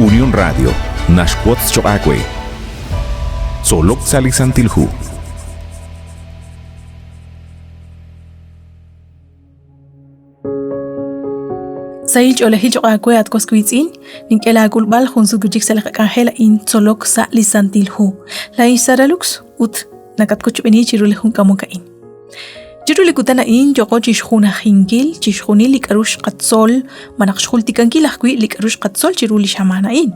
Unión Radio, Nashquatz Choacue. Solok Salisantilhu. Sayil ole hil choacue at koskuitzin, ninkela gulbal hunsu gujik selakahela in solok Salisantilhu. La isaralux ut nakatkochbeni chirule hun kamukain. Jiruli kutana in joko chishkhuna hingil, chishkhuni likarush qatsol, manaqshkhul tikankil ahkui likarush qatsol chiruli shamana in.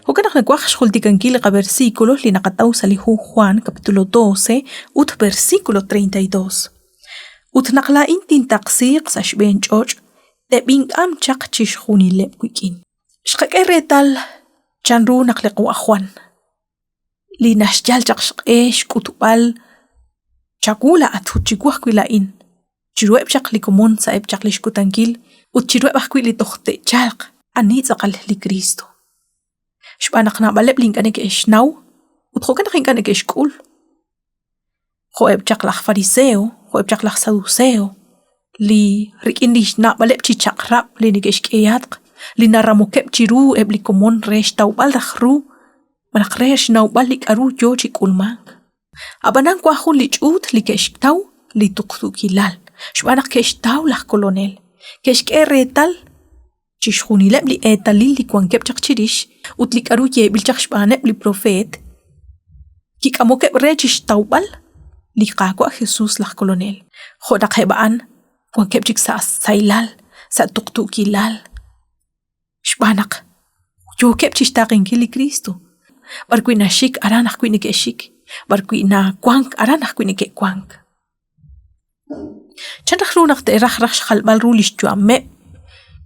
Hukanak nagwakshkhul tikankil qa versículo li naqataw salihu Juan capítulo 12 ut versículo 32. Ut naqla in tintaqsiq sa shben choch, tebing am chaq chishkhuni lepkuikin. Shqakeretal chanru naqliqu Juan. Li nashjal chaqshqesh kutubal Chakula at huchikuah kuilain. Chirueb chakli komon sa eb chaklish kutankil, ut chirueb ahkuili tohte chalq, anit sakal li Kristo. Shpanak na baleb linkanek esnaw, ut hokanak linkanek eskul. Hoeb chaklach fariseo, hoeb chaklach saduceo, li rikindish na baleb chi chakrap li nigeshkeyatq, li naramokeb chiru eb li komon resh taubal rakhru, manak resh naubal lik aru jo chikulmang. Abanang kwahun li chut li keshtaw li tuqtu kilal. Shbanak keshtaw lah kolonel. Keshk eretal chishkhuni leb li etalil li kwankep chak chirish ut li karu ye bil chak shbaneb li profet. Kik amokep re chishtawbal li qaqwa Jesus lah kolonel. Khodak hebaan kwankep chik sa sailal sa tuqtu kilal. Shbanak yo kep chishtaqin ki li Kristo. Barkui nashik aranah kui nikeshik. Barkui na kwang aranah kui nike kwang. Chanrakru nakte rakh khalbal rulish juamme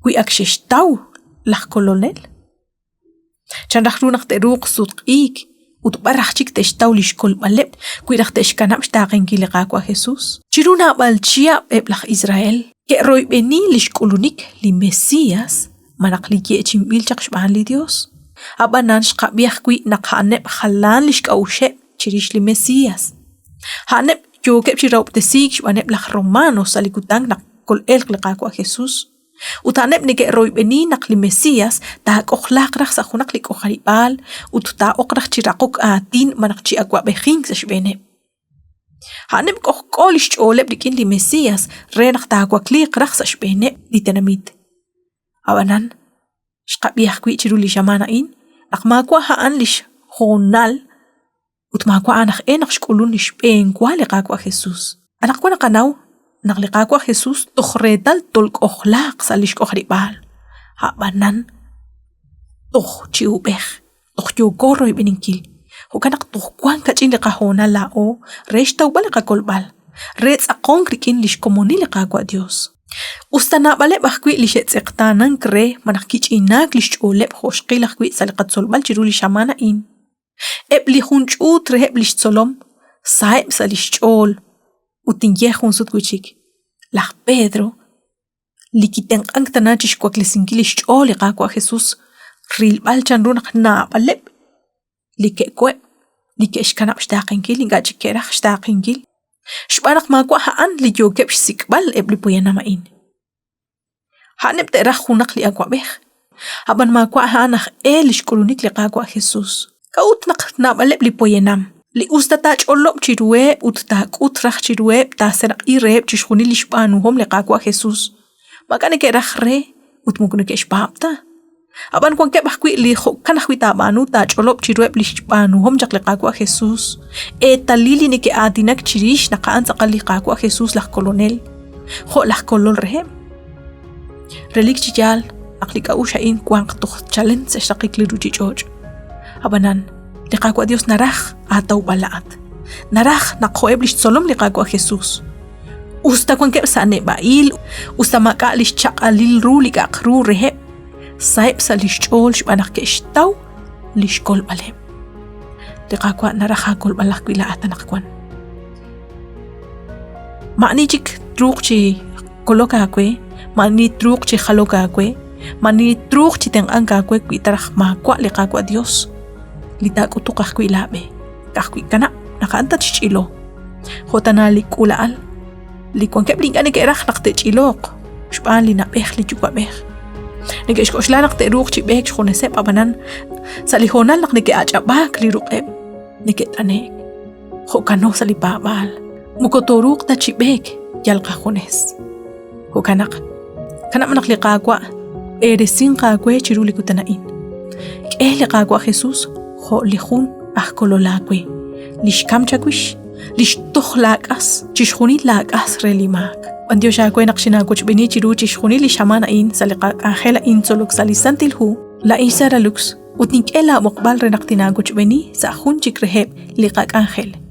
kui akshishtaw lah kolonel. Chanrakru nakte ruq sutqik ut barachik teshtaw lish kol baleb kui nakte shkanam shtaqin ki liqaqwa Jesus. Chiruna balchia eblah Israel ke roy beni lish kolunik li Mesías manaqli ye chimbil chaqshban li Dios. Abanan shqabiah kui naqhaneb khalan lish kaushe chirish li Mesías. Hanep yo kep chiraup tesik shwanep lak Romanos salikutang nak kol el liqaqwa Jesus. Utanep nike roy beni nak li Mesías ta okhlaq rakh sa khunak lik okharibal ut ta okrakh chirakok atin manak chi agwa behing sa shbene. Hanep kokkolish olep likin li Mesías renak ta agwa klik rakh sa shbene litanamit. Awanan shqabiah kui chiruli shamana in nakmakwa haan lish honal ut makwa anak enak shkulun lishpen kwa liqaqwa Jesus. Anak kwa nakanaw nakliqaqwa Jesus tokhretal tolk okhlaq sa lish kokhribal. Habanan toh chiubeh toh yogoroy bininkil. Hukanak toh kwan kachin liqahona lao reshtaw balika kolbal. Rets akong krikin lish komoni liqaqwa Dios. Ustana baleb ahkwi lishetsektanan kre manakkichinak lish oleb hoshqilak kwi saliqat solbal chiruli shamana in. Ebli hunchut rehebli solom saib salishol utinye hunsut kuchik lah Pedro likiten angtana chishkwak lisingilish chol liqaqwa Jesus rilbal chanrunak na baleb likekwe likeshkanap shtaqinkil ingachikkeraq shtaqinkil shbarak makwa haan li yokep sikbal ebli puyanamain hanep teraq hunak li akwabeh haban makwa haanaq elish kulunik liqaqwa Jesus. Kaut na baleb li poyenam. Li ustata cholop chirueb ut ta kutrakh chirueb ta serak ireb chishkhuni li shbanu hom liqaqwa Jesus. Makane ke rakhre ut mukune ke shbabta. Aban kwan ke bahkwi li khokkan khwi ta banu ta cholop chirueb li shbanu hom jak liqaqwa Jesus. E talili ni ke adinak chirish naqan saqal liqaqwa Jesus lah kolonel. Kho lah kolol rehem. Relik chijal aklika usha in kwan qtukh challenge sa shaqik li ruji George. Abanan, liqaqwa Dios naraj ataw balaat. Naraj naqhoeb lish solom liqaqwa Jesus. Usta kwan kep sa nebail, usta maka lish chaqalil ru liqaqru reheb. Saib sa lish chol shbanak ke ishtaw lish kol balem. Liqaqwa naraj kol balak bilaat anakwan. Mani chik truk chi koloka kwe, mani truk chi khaloka kwe, mani truk chi tengan ka kwe kwitaraj makwa liqaqwa Dios. Lita kutukah ku ilabe. Kahkwi kana nakaanta chichilo. Hotana likulaal. Likuan kep lingane ke erak nakte chilok. Shpan li napeh li chukwa beh. Nike ishkoshlanaq te ruq chibek chxonesep abanan. Salihonal naq nike achabak li ruqeb. Nike tanek. Hokano salipabal. Mukotoruq ta chibek yalqa jones. Hokanak. Kanak manak liqaqwa. Eresin qaqwe chiruli kutanain. K'eh liqaqwa Jesus. Ho lihun ahkololaqwe. Lishkam chakwish. Lishtoj lakas. Chishjuni lakas relimak. Andio shaqwe naqshinakuch bini chiru chishjuni lishamana in saliqa ahela in soluk salisantil hu. La isara lux. Utnik ela muqbal renaqtinakuch bini sa jun chikreheb liqaq angel.